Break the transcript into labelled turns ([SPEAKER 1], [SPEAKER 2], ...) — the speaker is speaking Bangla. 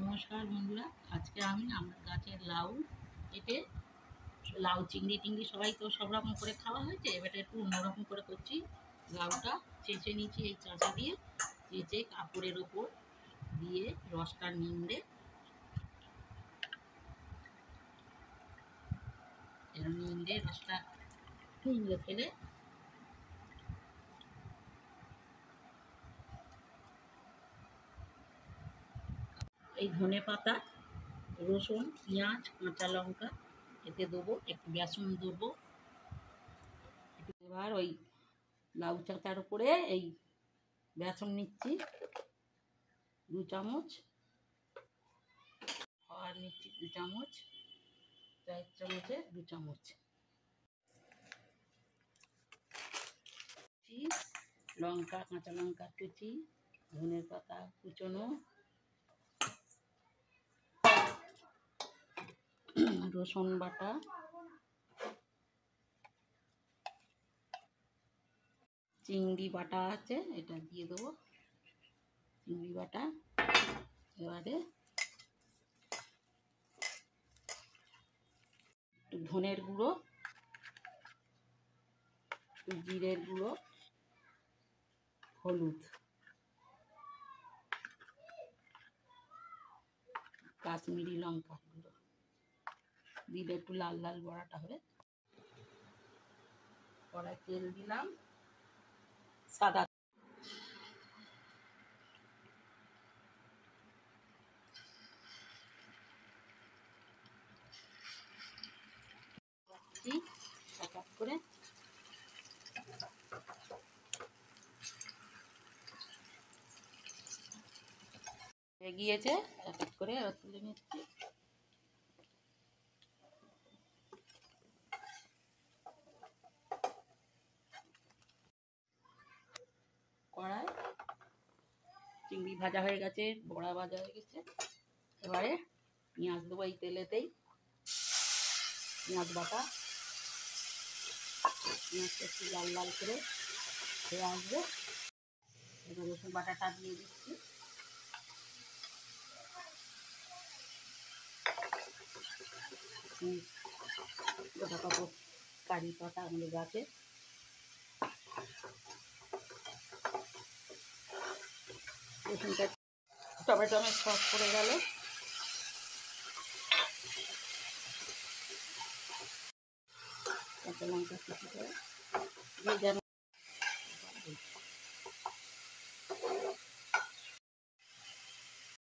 [SPEAKER 1] নমস্কার বন্ধুরা, আজকে আমি আমার গাছের লাউ কেটে লাউ চিংড়ি টিংড়ি সবাই তো সব রকম করে খাওয়া হয়েছে, এবারে একটু অন্যরকম করে করছি। লাউটা চেঁচে নিচ্ছি, এই চাঁচা দিয়ে চেঁচে কাপড়ের ওপর দিয়ে রসটা নিংড়ে রসটা নিংড়ে ফেলে এই ধনে পাতা, রসুন, পেঁয়াজ, কাঁচা লঙ্কা এতে দেবো, একটু বেসন দেবো। এবার ওই লাউ চাঁচার উপরে এই বেসন নিচ্ছি 2 চামচ, আর নিচ্ছি 2 চামচ, চায়ের চামচে 2 চামচ লঙ্কা, কাঁচা লঙ্কা কুচি, ধনের পাতা কুচনো, রসুন বাটা, চিংড়ি বাটা আছে, এটা দিয়ে দেবো চিংড়ি বাটা। এবারে একটু ধনের গুঁড়ো, একটু জিরের গুঁড়ো, হলুদ, কাশ্মীরি লঙ্কা গুঁড়ো দিলে একটু লাল লাল বড়াটা হবে। কড়াই তেল দিলাম, সাদা এক এক করে গিয়েছে, এক এক করে তুলে নিচ্ছি। কড়াই চিংড়ি ভাজা হয়ে গেছে, বড়া ভাজা হয়ে গেছে। এবারে পেঁয়াজ দেবো এই তেলেতেই, পেঁয়াজ বাটা, পেঁয়াজটা একটু লাল লাল করে হয়ে আসবে। এবার রসুন বাটাটা দিয়ে দিচ্ছি, গোটা কাপড় কারি পাতা আমাদের গাছে, রসুনটা টমেটো সস পড়ে গেল। কাঁচা লঙ্কা কুচি করে দিয়ে যেন